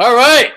All right.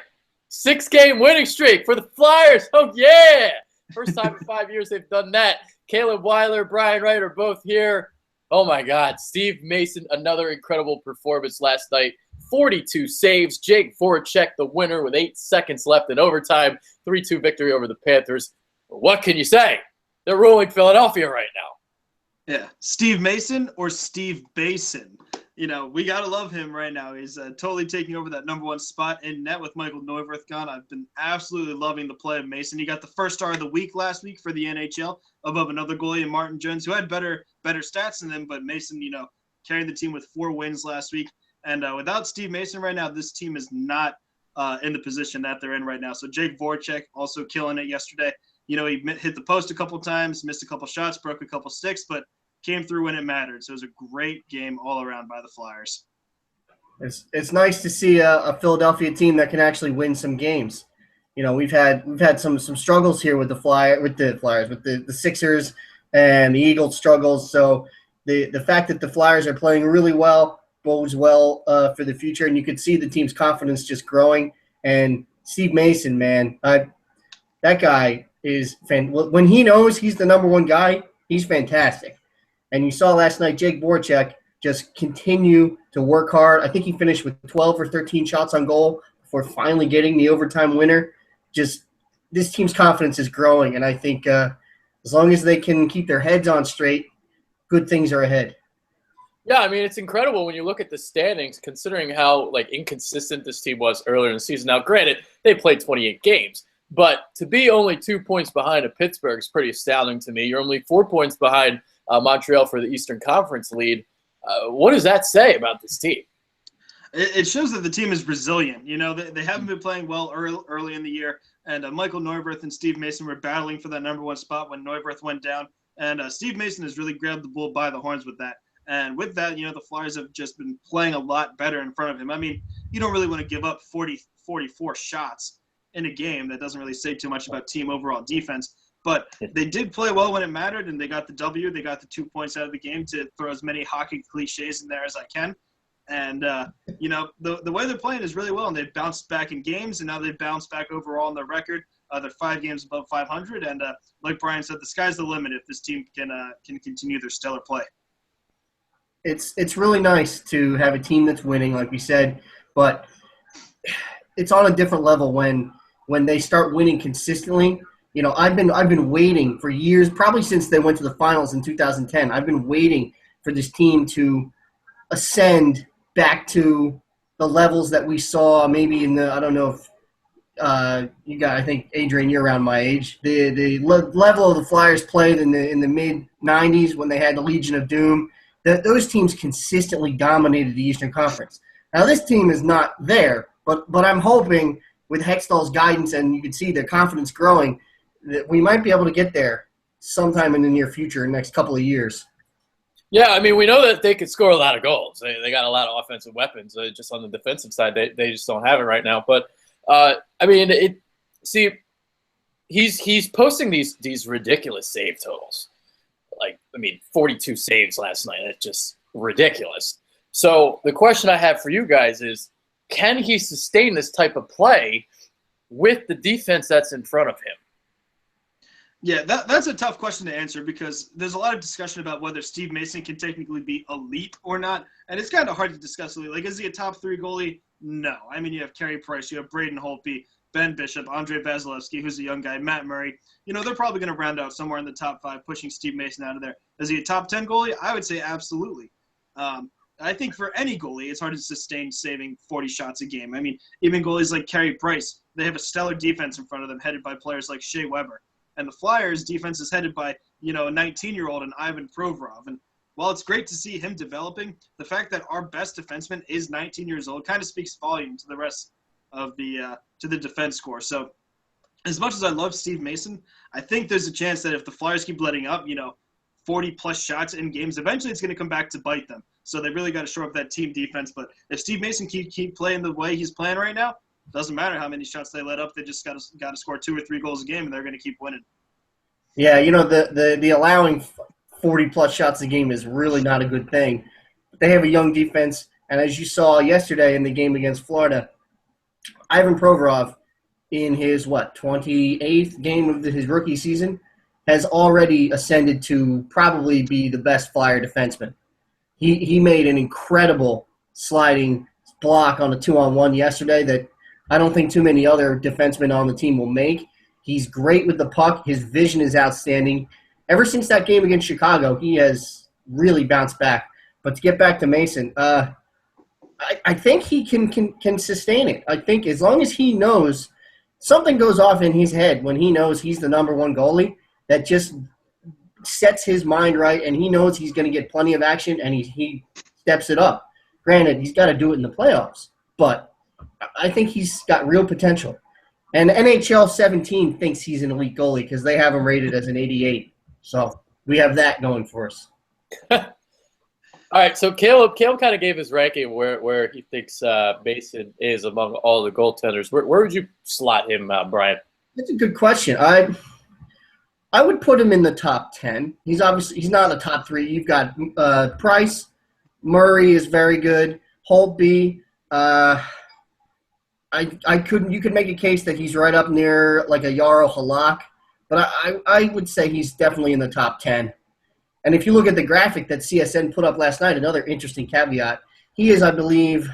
6-game winning streak for the Flyers. Oh, yeah. First time in 5 years they've done that. Caleb Weiler, Brian Wright are both here. Oh, my God. Steve Mason, another incredible performance last night. 42 saves. Jake Voracek, the winner, with 8 seconds left in overtime. 3-2 victory over the Panthers. What can you say? They're ruling Philadelphia right now. Yeah. Steve Mason or Steve Basin? You know, we got to love him right now. He's totally taking over that number one spot in net with Michael Neuwirth gone. I've been absolutely loving the play of Mason. He got the first star of the week last week for the NHL above another goalie, Martin Jones, who had better stats than him. But Mason, carried the team with 4 wins last week. And without Steve Mason right now, this team is not in the position that they're in right now. So Jake Voracek also killing it yesterday. He hit the post a couple times, missed a couple shots, broke a couple sticks, but came through when it mattered. So it was a great game all around by the Flyers. It's nice to see a Philadelphia team that can actually win some games. We've had some struggles here with the Flyers, with the Sixers and the Eagles struggles. So the fact that the Flyers are playing really well bodes well for the future, and you could see the team's confidence just growing. And Steve Mason, man, that guy is when he knows he's the number one guy, he's fantastic. And you saw last night Jake Voracek just continue to work hard. I think he finished with 12 or 13 shots on goal before finally getting the overtime winner. Just this team's confidence is growing, and I think as long as they can keep their heads on straight, good things are ahead. Yeah, I mean, it's incredible when you look at the standings, considering how inconsistent this team was earlier in the season. Now, granted, they played 28 games, but to be only 2 points behind of Pittsburgh is pretty astounding to me. You're only 4 points behind Montreal for the Eastern Conference lead. What does that say about this team? It shows that the team is resilient. They haven't been playing well early in the year, and Michael Neuwirth and Steve Mason were battling for that number one spot when Neuwirth went down, and Steve Mason has really grabbed the bull by the horns with that. And with that, the Flyers have just been playing a lot better in front of him. I mean, you don't really want to give up 44 shots in a game. That doesn't really say too much about team overall defense. But they did play well when it mattered, and they got the W. They got the 2 points out of the game to throw as many hockey cliches in there as I can. And, the way they're playing is really well, and they've bounced back in games, and now they've bounced back overall in their record. They're 5 games above 500, and like Brian said, the sky's the limit if this team can continue their stellar play. It's really nice to have a team that's winning, like we said, but it's on a different level when they start winning consistently. I've been waiting for years, probably since they went to the finals in 2010. I've been waiting for this team to ascend back to the levels that we saw maybe in the, I don't know if I think, Adrian, you're around my age. The level of the Flyers played in the mid-'90s when they had the Legion of Doom. Those teams consistently dominated the Eastern Conference. Now, this team is not there, but I'm hoping with Hextall's guidance, and you can see their confidence growing, that we might be able to get there sometime in the near future, next couple of years. Yeah, I mean, we know that they could score a lot of goals. They got a lot of offensive weapons. Just on the defensive side, they just don't have it right now. But he's posting these ridiculous save totals. 42 saves last night. That's just ridiculous. So the question I have for you guys is, can he sustain this type of play with the defense that's in front of him? Yeah, that's a tough question to answer because there's a lot of discussion about whether Steve Mason can technically be elite or not, and it's kind of hard to discuss elite. Is he a top 3 goalie? No. I mean, you have Carey Price, you have Braden Holtby, Ben Bishop, Andrei Vasilevsky, who's a young guy, Matt Murray. They're probably going to round out somewhere in the top 5, pushing Steve Mason out of there. Is he a top 10 goalie? I would say absolutely. I think for any goalie, it's hard to sustain saving 40 shots a game. I mean, even goalies like Carey Price, they have a stellar defense in front of them, headed by players like Shea Weber. And the Flyers' defense is headed by, a 19-year-old and Ivan Provorov. And while it's great to see him developing, the fact that our best defenseman is 19 years old kind of speaks volume to the rest of the defense score. So as much as I love Steve Mason, I think there's a chance that if the Flyers keep letting up, 40-plus shots in games, eventually it's going to come back to bite them. So they really got to shore up that team defense. But if Steve Mason keep playing the way he's playing right now, doesn't matter how many shots they let up. They just got to score 2 or 3 goals a game, and they're going to keep winning. Yeah, the allowing 40-plus shots a game is really not a good thing. They have a young defense, and as you saw yesterday in the game against Florida, Ivan Provorov, in his 28th game of his rookie season, has already ascended to probably be the best Flyer defenseman. He made an incredible sliding block on a 2-on-1 yesterday that I don't think too many other defensemen on the team will make. He's great with the puck. His vision is outstanding. Ever since that game against Chicago, he has really bounced back. But to get back to Mason, I think he can sustain it. I think as long as he knows something goes off in his head when he knows he's the number one goalie, that just sets his mind right, and he knows he's going to get plenty of action, and he steps it up. Granted, he's got to do it in the playoffs, but I think he's got real potential. And NHL 17 thinks he's an elite goalie because they have him rated as an 88. So we have that going for us. All right, so Caleb kind of gave his ranking where he thinks Mason is among all the goaltenders. Where would you slot him, Brian? That's a good question. I would put him in the top 10. He's not in the top 3. You've got Price, Murray is very good, Holtby. You could make a case that he's right up near like a Yarrow Halak, but I would say he's definitely in the top 10. And if you look at the graphic that CSN put up last night, another interesting caveat, he is, I believe,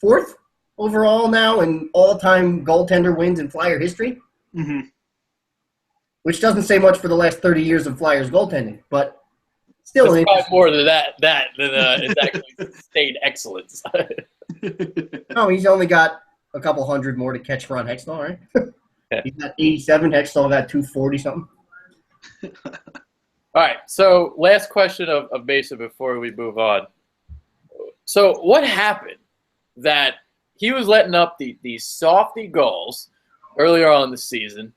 4th overall now in all-time goaltender wins in Flyer history, which doesn't say much for the last 30 years of Flyers goaltending, but still. It's probably more than that than it's actually sustained excellence. No, he's only got a couple hundred more to catch Ron Hextall, right? Yeah. He's got 87. Hextall got 240-something. All right, so last question of Mason before we move on. So what happened that he was letting up these softy goals earlier on in the season,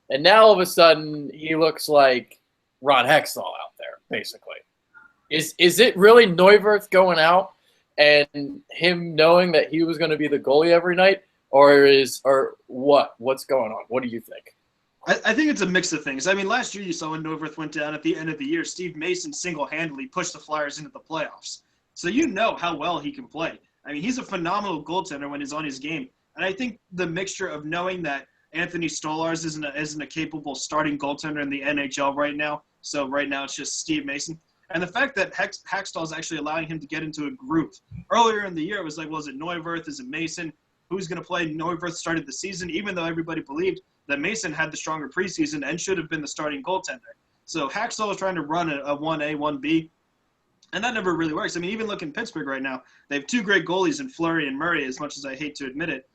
and now all of a sudden he looks like Ron Hextall out there, basically? Is it really Neuwirth going out and him knowing that he was going to be the goalie every night, or what's going on? What do you think? I think it's a mix of things. I mean, last year you saw when Neuwirth went down at the end of the year, Steve Mason single-handedly pushed the Flyers into the playoffs. So you know how well he can play. I mean, he's a phenomenal goaltender when he's on his game. And I think the mixture of knowing that Anthony Stolarz isn't a capable starting goaltender in the NHL right now, so right now it's just Steve Mason, and the fact that Hextall is actually allowing him to get into a groove. Earlier in the year, it was like, well, is it Neuwirth? Is it Mason? Who's going to play? Neuwirth started the season, even though everybody believed that Mason had the stronger preseason and should have been the starting goaltender. So Hextall is trying to run a 1A, 1B, and that never really works. I mean, even look in Pittsburgh right now, they have 2 great goalies in Fleury and Murray, as much as I hate to admit it.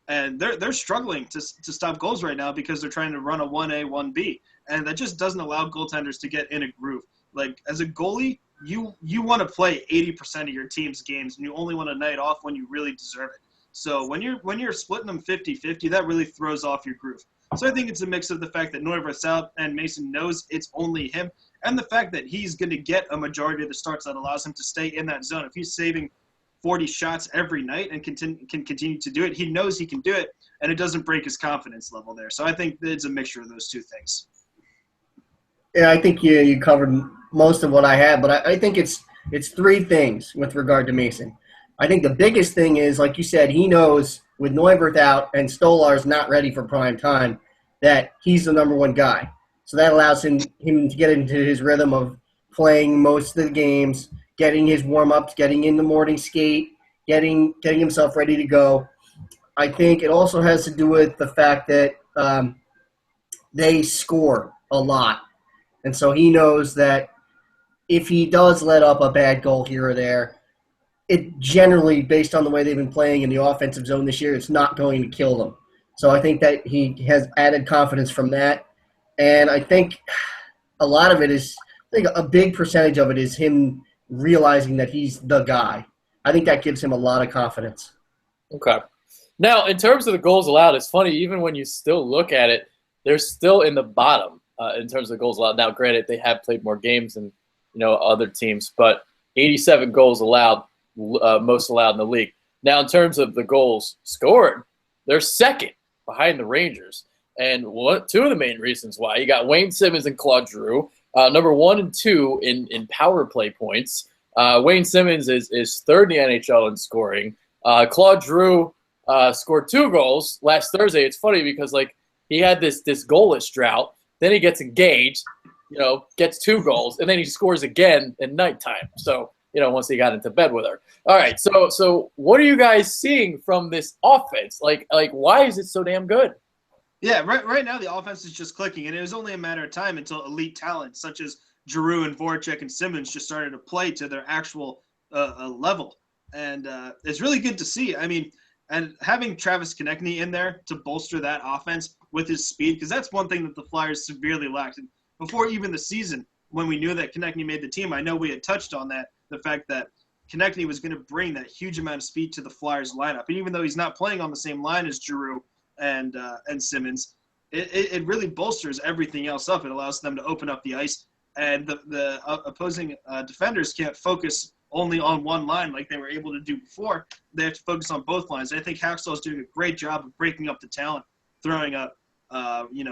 And they're struggling to stop goals right now because they're trying to run a 1A, 1B. And that just doesn't allow goaltenders to get in a groove. Like, as a goalie, you want to play 80% of your team's games, and you only want a night off when you really deserve it. So when you're splitting them 50-50, that really throws off your groove. So I think it's a mix of the fact that Neuwirth's out and Mason knows it's only him, and the fact that he's going to get a majority of the starts that allows him to stay in that zone. If he's saving 40 shots every night and can continue to do it, he knows he can do it, and it doesn't break his confidence level there. So I think it's a mixture of those two things. Yeah, I think you covered most of what I had, but I think it's 3 things with regard to Mason. I think the biggest thing is, like you said, he knows with Neuwirth out and Stolarz not ready for prime time that he's the number one guy. So that allows him to get into his rhythm of playing most of the games, getting his warm-ups, getting in the morning skate, getting himself ready to go. I think it also has to do with the fact that they score a lot. And so he knows that if he does let up a bad goal here or there, it generally, based on the way they've been playing in the offensive zone this year, it's not going to kill them. So I think that he has added confidence from that. And I think a lot of it is, I think a big percentage of it is him realizing that he's the guy. I think that gives him a lot of confidence. Okay. Now, in terms of the goals allowed, it's funny, even when you still look at it, they're still in the bottom in terms of goals allowed. Now, granted, they have played more games than other teams, but 87 goals allowed, most allowed in the league. Now, in terms of the goals scored, they're second behind the Rangers. And 2 of the main reasons why, you got Wayne Simmons and Claude Giroux, number 1 and 2 in power play points. Wayne Simmons is 3rd in the NHL in scoring. Claude Giroux scored 2 goals last Thursday. It's funny because like he had this goalless drought, then he gets engaged, gets 2 goals, and then he scores again in nighttime. So once he got into bed with her. All right, so what are you guys seeing from this offense? Like why is it so damn good? Yeah, right now the offense is just clicking, and it was only a matter of time until elite talent such as Giroux and Voracek and Simmons just started to play to their actual level. And it's really good to see. I mean, and having Travis Konechny in there to bolster that offense with his speed, because that's one thing that the Flyers severely lacked. And before even the season, when we knew that Konechny made the team, I know we had touched on that, the fact that Konechny was going to bring that huge amount of speed to the Flyers lineup. And even though he's not playing on the same line as Giroux and Simmons, it really bolsters everything else up. It allows them to open up the ice, and the opposing defenders can't focus only on one line like they were able to do before. They have to focus on both lines. I think Hacksaw is doing a great job of breaking up the talent, throwing up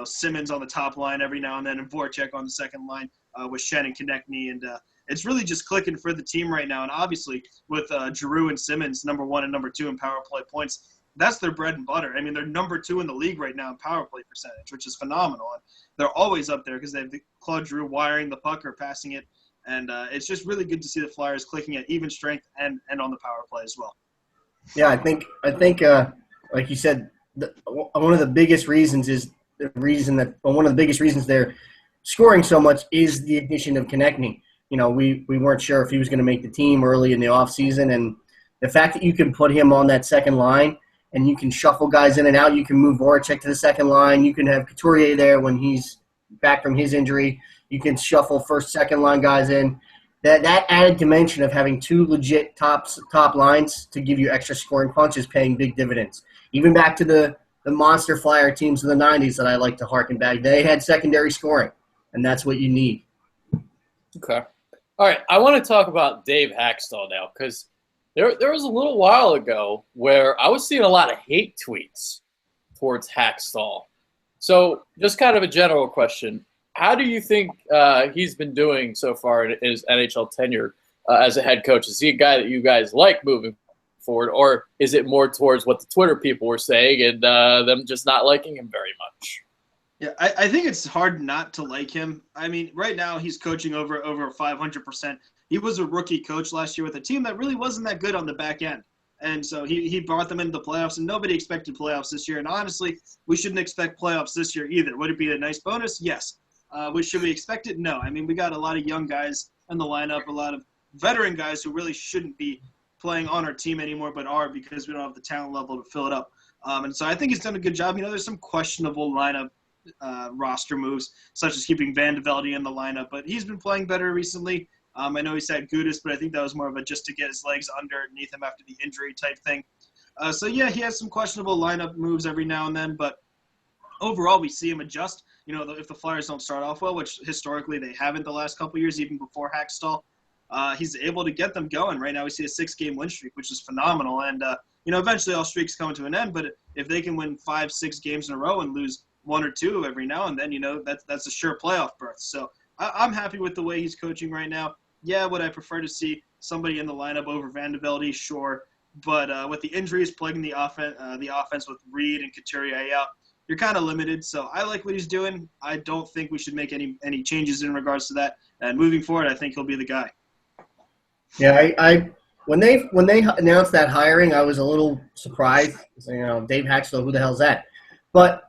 Simmons on the top line every now and then, and Voracek on the second line with Shen and Konechny, and it's really just clicking for the team right now. And obviously with Giroux and Simmons, number 1 and number 2 in power play points, that's their bread and butter. I mean, they're number 2 in the league right now in power play percentage, which is phenomenal. And they're always up there because they have Claude Giroux wiring the puck or passing it. And it's just really good to see the Flyers clicking at even strength and on the power play as well. Yeah, I think like you said, one of the biggest reasons they're scoring so much is the addition of Konechny. We weren't sure if he was going to make the team early in the offseason, and the fact that you can put him on that second line and you can shuffle guys in and out, you can move Voracek to the second line, you can have Couturier there when he's back from his injury, you can shuffle first, second line guys in. That added dimension of having 2 legit top lines to give you extra scoring punch is paying big dividends. Even back to the monster Flyer teams of the 90s that I like to harken back, they had secondary scoring, and that's what you need. Okay. All right, I want to talk about Dave Hackstall now because there was a little while ago where I was seeing a lot of hate tweets towards Hackstall. So just kind of a general question. How do you think he's been doing so far in his NHL tenure as a head coach? Is he a guy that you guys like moving forward, or is it more towards what the Twitter people were saying and them just not liking him very much? Yeah, I think it's hard not to like him. I mean, right now he's coaching over 500%. He was a rookie coach last year with a team that really wasn't that good on the back end. And so he brought them into the playoffs, and nobody expected playoffs this year. And honestly, we shouldn't expect playoffs this year either. Would it be a nice bonus? Yes. Should we expect it? No. I mean, we got a lot of young guys in the lineup, a lot of veteran guys who really shouldn't be playing on our team anymore but are because we don't have the talent level to fill it up. And so I think he's done a good job. There's some questionable lineup roster moves, such as keeping Van de Velde in the lineup, but he's been playing better recently. I know he said Gudis, but I think that was more of a just to get his legs underneath him after the injury type thing. So yeah, he has some questionable lineup moves every now and then, but overall we see him adjust. If the Flyers don't start off well, which historically they haven't the last couple of years, even before Hackstall, he's able to get them going. Right now we see a 6-game win streak, which is phenomenal. And, eventually all streaks come to an end, but if they can win 5-6 games in a row and lose 1 or 2 every now and then, that's a sure playoff berth. So I'm happy with the way he's coaching right now. Yeah, would I prefer to see somebody in the lineup over Van de Velde? Sure. But with the injuries plaguing the offense with Reed and Couturier out, you're kind of limited. So I like what he's doing. I don't think we should make any changes in regards to that. And moving forward, I think he'll be the guy. Yeah, I when they announced that hiring, I was a little surprised. Dave Hackstall, who the hell's that? But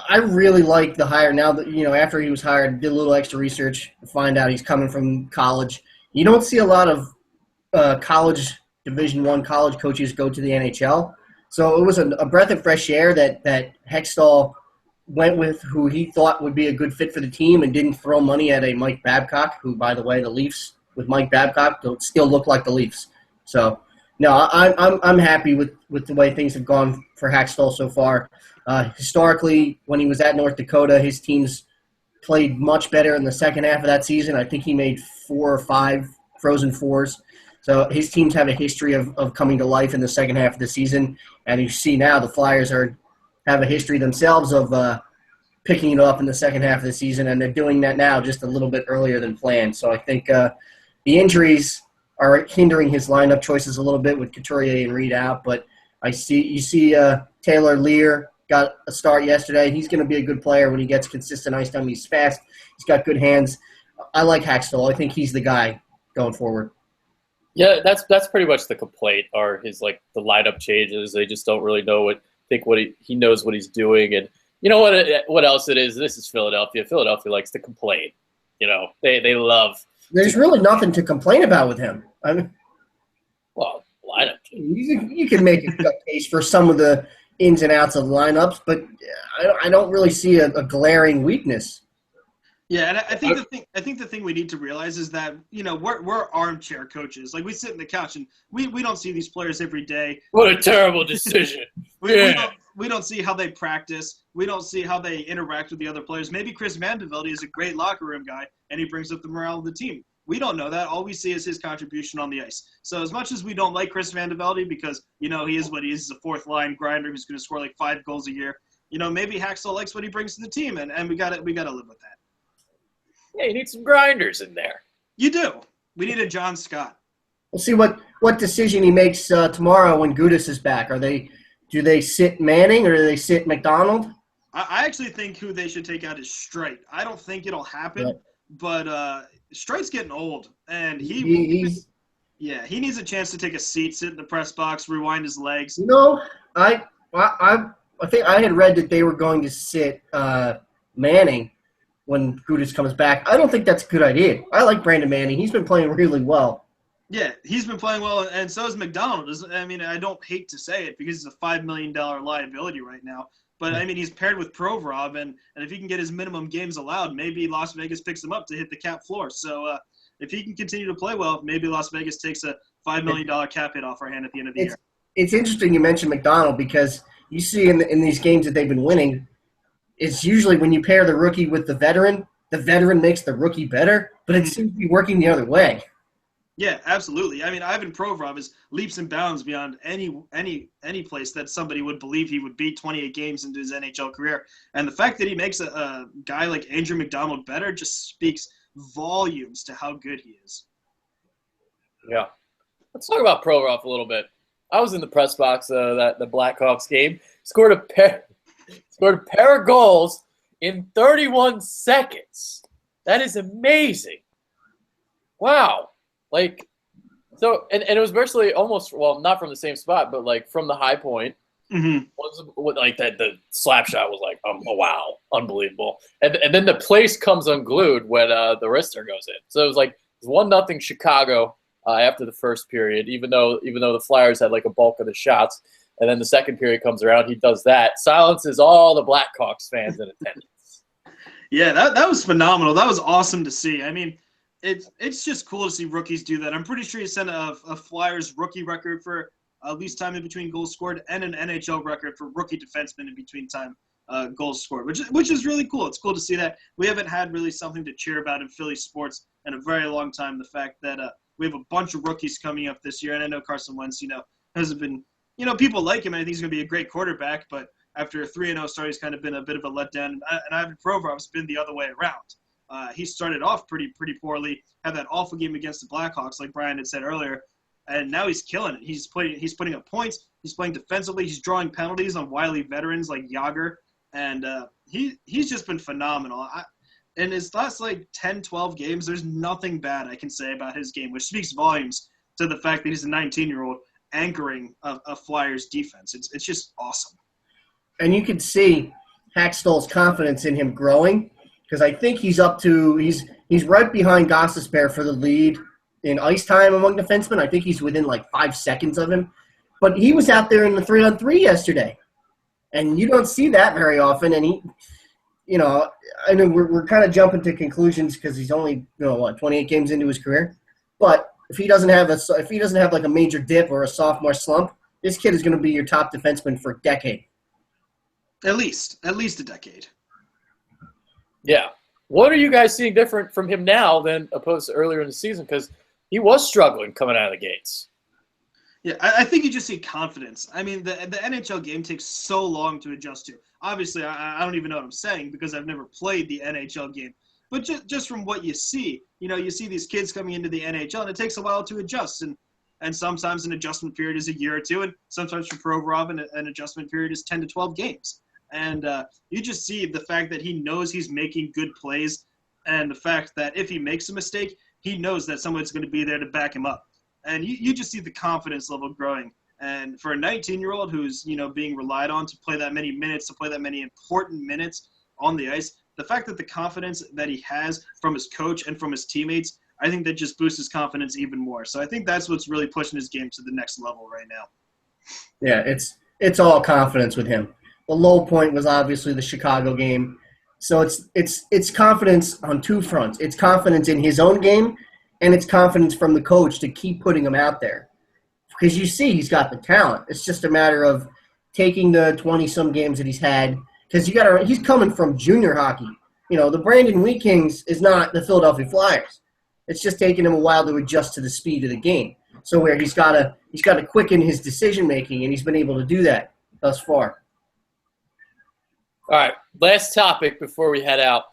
I really like the hire now that, after he was hired, did a little extra research to find out he's coming from college. You don't see a lot of college Division I college coaches go to the NHL. So it was a breath of fresh air that Hextall went with who he thought would be a good fit for the team and didn't throw money at a Mike Babcock, who, by the way, the Leafs with Mike Babcock don't still look like the Leafs. So, no, I'm happy with the way things have gone for Hextall so far. Historically, when he was at North Dakota, his teams played much better in the second half of that season. I think he made 4 or 5 Frozen Fours. So his teams have a history of coming to life in the second half of the season. And you see now the Flyers have a history themselves of picking it up in the second half of the season, and they're doing that now just a little bit earlier than planned. So I think the injuries are hindering his lineup choices a little bit with Couturier and Reed out, but You see Taylor Lear got a start yesterday. He's going to be a good player when he gets consistent ice time. He's fast. He's got good hands. I like Haxtell. I think he's the guy going forward. Yeah, that's pretty much the complaint. Are his the lineup changes? They just don't really know he knows what he's doing. And you know what else it is? This is Philadelphia. Philadelphia likes to complain. They love. There's really nothing to complain about with him. I mean, well, lineup. You can make a case for some of the ins and outs of lineups, but I don't really see a glaring weakness. Yeah, and I think the thing we need to realize is that we're armchair coaches. Like we sit on the couch and we don't see these players every day. What a terrible decision. We don't see how they practice. We don't see how they interact with the other players. Maybe Chris Mandevelde is a great locker room guy and he brings up the morale of the team. We don't know that. All we see is his contribution on the ice. So as much as we don't like Chris Mandevelde because he is what he is, he's a fourth line grinder who's going to score 5 goals a year. Maybe Haxtell likes what he brings to the team, and we got to live with that. Yeah, you need some grinders in there. You do. We need a John Scott. We'll see what decision he makes tomorrow when Gudas is back. Do they sit Manning or do they sit McDonald? I actually think who they should take out is Streit. I don't think it'll happen, but Streit's getting old, and he needs a chance to take a seat, sit in the press box, rewind his legs. I think I had read that they were going to sit Manning when Gudas comes back. I don't think that's a good idea. I like Brandon Manning. He's been playing really well. Yeah, he's been playing well, and so is McDonald. I don't hate to say it because he's a $5 million liability right now. But, he's paired with Provorov, and if he can get his minimum games allowed, maybe Las Vegas picks him up to hit the cap floor. So if he can continue to play well, maybe Las Vegas takes a $5 million cap hit off our hand at the end of the year. It's interesting you mentioned McDonald because you see in these games that they've been winning, it's usually when you pair the rookie with the veteran makes the rookie better, but it seems to be working the other way. Yeah, absolutely. Ivan Provorov is leaps and bounds beyond any place that somebody would believe he would be 28 games into his NHL career. And the fact that he makes a guy like Andrew McDonald better just speaks volumes to how good he is. Yeah. Let's talk about Provorov a little bit. I was in the press box the Blackhawks game. Scored a pair of goals in 31 seconds. That is amazing. Wow. And it was virtually almost, not from the same spot, but from the high point. Mm-hmm. The slap shot was wow, unbelievable. And then the place comes unglued when the wrister goes in. So it was 1-0 Chicago after the first period, even though the Flyers had a bulk of the shots. And then the second period comes around, he does that, silences all the Blackhawks fans in attendance. Yeah, that was phenomenal. That was awesome to see. It's just cool to see rookies do that. I'm pretty sure he set a Flyers rookie record for least time in between goals scored and an NHL record for rookie defensemen in between time goals scored, which is really cool. It's cool to see that. We haven't had really something to cheer about in Philly sports in a very long time. The fact that we have a bunch of rookies coming up this year, and I know Carson Wentz, hasn't been, people like him, and I think he's going to be a great quarterback, but after a 3-0 start, he's kind of been a bit of a letdown, and Ivan Provorov's been the other way around. He started off pretty poorly, had that awful game against the Blackhawks, like Brian had said earlier, and now he's killing it. He's putting up points. He's playing defensively. He's drawing penalties on wily veterans like Yager, and he's just been phenomenal. In his last 10, 12 games, there's nothing bad I can say about his game, which speaks volumes to the fact that he's a 19-year-old anchoring a Flyers defense. It's just awesome. And you can see Haxtell's confidence in him growing. Because I think he's right behind Gostisbehere for the lead in ice time among defensemen. I think he's within 5 seconds of him. But he was out there in the 3-on-3 yesterday. And you don't see that very often. And I know we're kind of jumping to conclusions because he's only 28 games into his career. But if he doesn't have a major dip or a sophomore slump, this kid is going to be your top defenseman for a decade. At least a decade. Yeah. What are you guys seeing different from him now than opposed to earlier in the season? Because he was struggling coming out of the gates. Yeah, I think you just see confidence. The NHL game takes so long to adjust to. Obviously, I don't even know what I'm saying because I've never played the NHL game. But just from what you see, you see these kids coming into the NHL, and it takes a while to adjust. And and sometimes an adjustment period is a year or two, and sometimes for Provorov an adjustment period is 10 to 12 games. And you just see the fact that he knows he's making good plays, and the fact that if he makes a mistake, he knows that someone's going to be there to back him up. And you just see the confidence level growing. And for a 19-year-old who's, being relied on to play that many minutes, to play that many important minutes on the ice, the fact that the confidence that he has from his coach and from his teammates, I think that just boosts his confidence even more. So I think that's what's really pushing his game to the next level right now. Yeah, it's all confidence with him. The low point was obviously the Chicago game. So it's confidence on two fronts. It's confidence in his own game, and it's confidence from the coach to keep putting him out there. Because you see he's got the talent. It's just a matter of taking the 20-some games that he's had. Because he's coming from junior hockey. The Brandon Wheat Kings is not the Philadelphia Flyers. It's just taking him a while to adjust to the speed of the game. So where he's got to quicken his decision making, and he's been able to do that thus far. All right, last topic before we head out.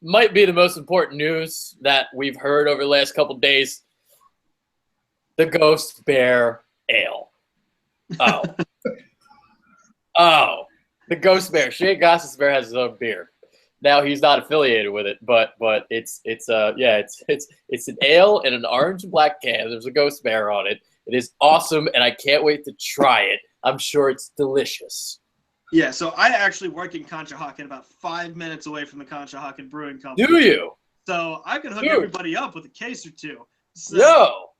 Might be the most important news that we've heard over the last couple of days. The Ghost Bear Ale. Oh. The Ghost Bear. Shane Goss's Bear has his own beer. Now he's not affiliated with it, but it's an ale in an orange and black can. There's a Ghost Bear on it. It is awesome, and I can't wait to try it. I'm sure it's delicious. Yeah, so I actually work in Conshohocken, about 5 minutes away from the Conshohocken Brewing Company. Do you? So I can hook everybody up with a case or two. So.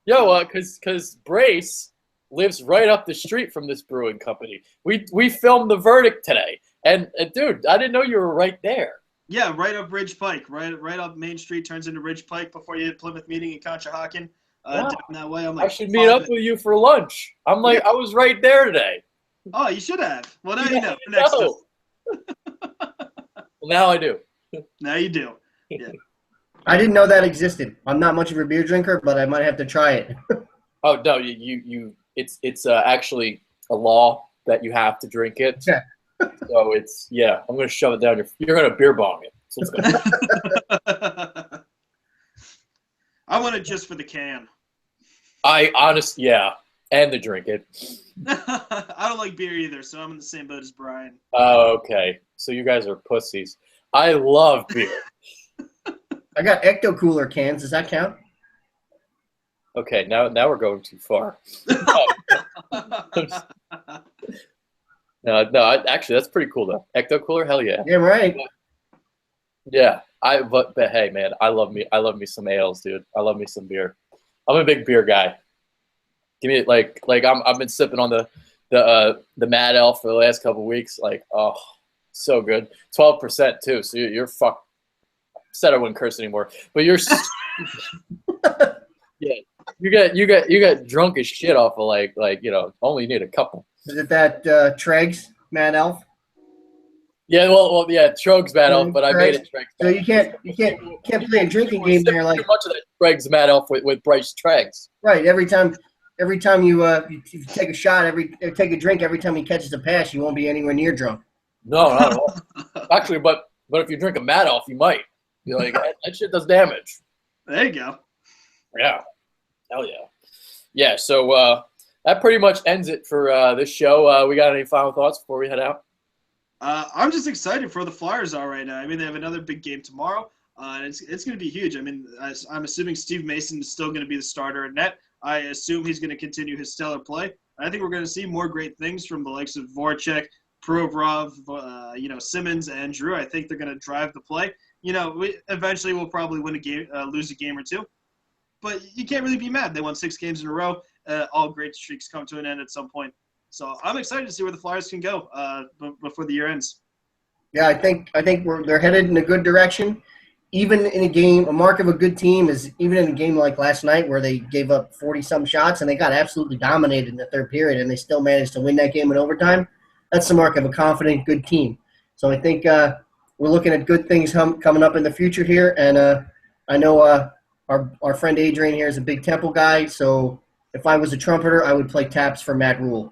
Because Brace lives right up the street from this brewing company. We filmed the verdict today, and dude, I didn't know you were right there. Yeah, right up Ridge Pike, right up Main Street, turns into Ridge Pike before you hit Plymouth Meeting in Conshohocken. Down that way, I'm like, I should meet up with you for lunch. I'm like, I was right there today. Oh, you should have. Well, now you know. Next time. Well, now I do. Now you do. Yeah. I didn't know that existed. I'm not much of a beer drinker, but I might have to try it. Oh no, it's actually a law that you have to drink it. Yeah. So I'm gonna shove it down you're gonna beer bong it. So I want it just for the can. And to drink it. I don't like beer either, so I'm in the same boat as Brian. Oh, okay. So you guys are pussies. I love beer. I got Ecto Cooler cans. Does that count? Okay, now we're going too far. No, actually, that's pretty cool though. Ecto Cooler, hell yeah. Yeah, right. Yeah, but hey, man, I love me some ales, dude. I love me some beer. I'm a big beer guy. Give me I've been sipping on the Mad Elf for the last couple of weeks. Like, oh, so good. 12% too. So you're fucked. Said I wouldn't curse anymore, but you're yeah. You got drunk as shit off of only need a couple. Is it that Treg's Mad Elf? Yeah, well, yeah, Trog's Mad Elf, but I made it Treg's. So you can't play a drinking game there like too much of that Treg's Mad Elf with Bryce Treg's. Right. Every time you take a shot, take a drink, every time he catches a pass, you won't be anywhere near drunk. No, not at all. Actually, but if you drink a Mad Elf, you might. You're like, that shit does damage. There you go. Yeah. Hell yeah. Yeah, so that pretty much ends it for this show. We got any final thoughts before we head out? I'm just excited for the Flyers are right now. I mean, they have another big game tomorrow, and it's going to be huge. I mean, I'm assuming Steve Mason is still going to be the starter at net. I assume he's going to continue his stellar play. I think we're going to see more great things from the likes of Voracek, Provorov, Simmons, and Drew. I think they're going to drive the play. Eventually we'll probably win a game, lose a game or two, but you can't really be mad. They won 6 games in a row. All great streaks come to an end at some point. So I'm excited to see where the Flyers can go before the year ends. Yeah, I think they're headed in a good direction. Even in a game, a mark of a good team is even in a game like last night where they gave up 40-some shots and they got absolutely dominated in the third period and they still managed to win that game in overtime. That's the mark of a confident, good team. So I think we're looking at good things coming up in the future here. And I know our friend Adrian here is a big Temple guy, so if I was a trumpeter, I would play taps for Matt Rule.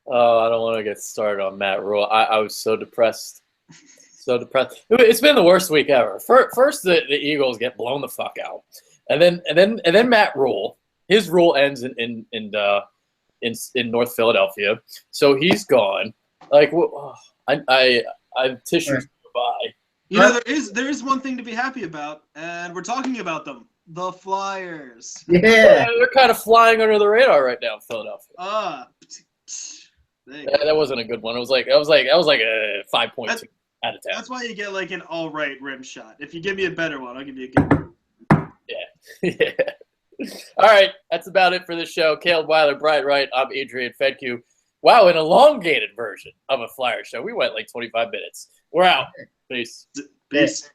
Oh, I don't want to get started on Matt Rule. I was so depressed. So depressed. It's been the worst week ever. First, the Eagles get blown the fuck out. And then Matt Rule. His rule ends in North Philadelphia, so he's gone. Like, I have tissues to buy. You know, there is one thing to be happy about, and we're talking about them. The Flyers. Yeah. They're kind of flying under the radar right now in Philadelphia. That wasn't a good one. It was like a 5.2 out of 10. That's why you get like an all right rim shot. If you give me a better one, I'll give you a good one. Yeah. All right, that's about it for this show. Caleb Weiler, Brian Wright, I'm Adrian Fedke. Wow, an elongated version of a Flyer show. We went like 25 minutes. We're out. Peace. Peace.